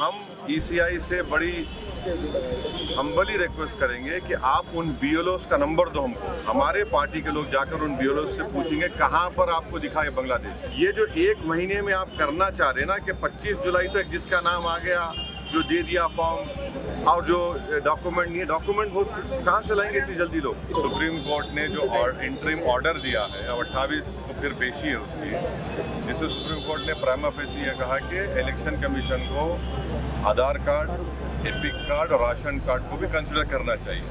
हम ईसीआई से बड़ी हम्बली रिक्वेस्ट करेंगे कि आप उन बीएलओस का नंबर दो हमको। हमारे पार्टी के लोग जाकर उन बीएलओस से पूछेंगे कहाँ पर आपको दिखाए बांग्लादेश। ये जो 1 महीने में आप करना चाह रहे ना कि 25 जुलाई तक जिसका नाम आ गया, जो दे दिया फॉर्म और जो डॉक्यूमेंट नहीं है, डॉक्यूमेंट वो कहाँ से लाएंगे इतनी जल्दी लोग। सुप्रीम कोर्ट ने जो इंटरिम ऑर्डर दिया है, अब 28 को फिर पेशी है उसकी, जिससे सुप्रीम कोर्ट ने प्राइमा फेसी ये कहा कि इलेक्शन कमीशन को आधार कार्ड, एपिक कार्ड और राशन कार्ड को भी कंसिडर करना चाहिए,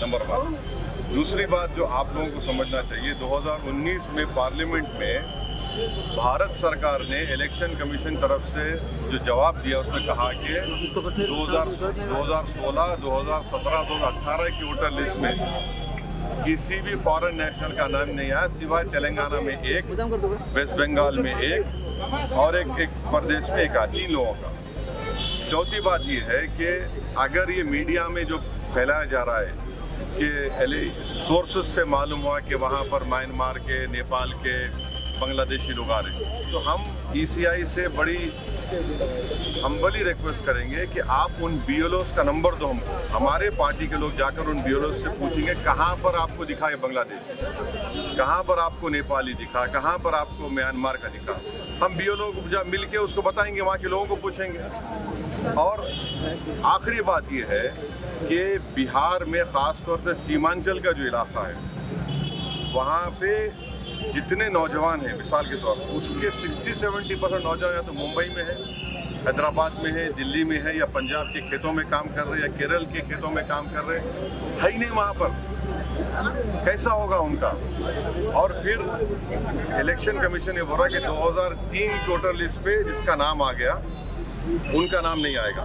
नंबर 1। दूसरी बात जो आप लोगों को समझना चाहिए, 2019 में पार्लियामेंट में भारत सरकार ने इलेक्शन कमीशन तरफ से जो जवाब दिया उसमें कहा कि 2016, 2017, 2018 की वोटर लिस्ट में किसी भी फॉरेन नेशनल का नाम नहीं आया सिवाय तेलंगाना में 1, वेस्ट बंगाल में 1 और एक प्रदेश में 1 3 लोगों का। चौथी बात ये है कि अगर ये मीडिया में जो फैलाया जा रहा है कि सोर्सेस से मालूम हुआ कि वहाँ पर म्यांमार के, नेपाल के, बांग्लादेशी लोग आ रहे हैं, तो हम ईसीआई से बड़ी हम्बली रिक्वेस्ट करेंगे कि आप उन बीएलओस का नंबर दो हमको। हमारे पार्टी के लोग जाकर उन बीएलओस से पूछेंगे कहाँ पर आपको दिखा है बांग्लादेश, कहाँ पर आपको नेपाली दिखा, कहाँ पर आपको म्यांमार का दिखा। हम बीएलओ को जब मिल के उसको बताएंगे, वहाँ के लोगों को पूछेंगे। और आखिरी बात यह है कि बिहार में ख़ासतौर से सीमांचल का जो इलाका है, वहाँ पे जितने नौजवान हैं, मिसाल के तौर पर उसके 60-70% नौजवान या तो मुंबई में है, हैदराबाद में है, दिल्ली में है, या पंजाब के खेतों में काम कर रहे हैं, या केरल के खेतों में काम कर रहे हैं, है ही नहीं वहाँ पर। कैसा होगा उनका? और फिर इलेक्शन कमीशन ने बोला कि 2003 वोटर लिस्ट पे जिसका नाम आ गया उनका नाम नहीं आएगा,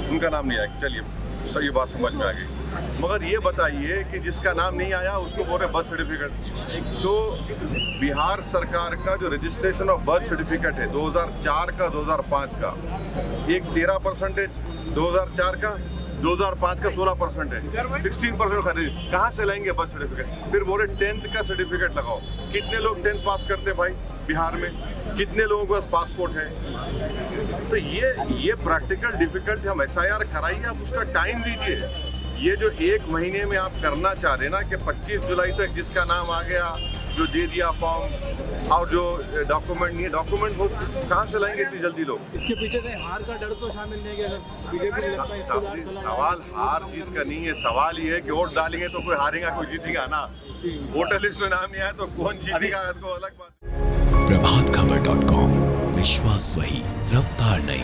उनका नाम नहीं आएगा। चलिए, सही बात समझ में आ गई। मगर ये बताइए कि जिसका नाम नहीं आया उसको बोल रहे बर्थ सर्टिफिकेट। तो बिहार सरकार का जो रजिस्ट्रेशन ऑफ बर्थ सर्टिफिकेट है 2004 का, 2005 का, एक 13%, 2004 का, 2005 का 16% है, 16% का कहाँ से लाएंगे बर्थ सर्टिफिकेट? फिर बोले 10th का सर्टिफिकेट लगाओ। कितने लोग 10th पास करते भाई बिहार में? कितने लोगों के पास पासपोर्ट है? तो ये प्रैक्टिकल डिफिकल्ट है। हम SIR कराइए, आप उसका टाइम दीजिए। ये जो 1 महीने में आप करना चाह रहे ना कि 25 जुलाई तक जिसका नाम आ गया, जो दे दिया फॉर्म और जो डॉक्यूमेंट नहीं है, डॉक्यूमेंट वो कहाँ से लाएंगे इतनी जल्दी लोग? इसके पीछे हार का डर तो शामिल नहीं है बीजेपी। सवाल हार जीत का नहीं है, सवाल ये है कि वोट डालेंगे तो कोई हारेगा, कोई जीतेगा ना। वोटर लिस्ट में नाम नहीं आया तो कौन जीतेगा, इसको अलग बात। प्रभातखबर.com, विश्वास वही, रफ्तार नहीं।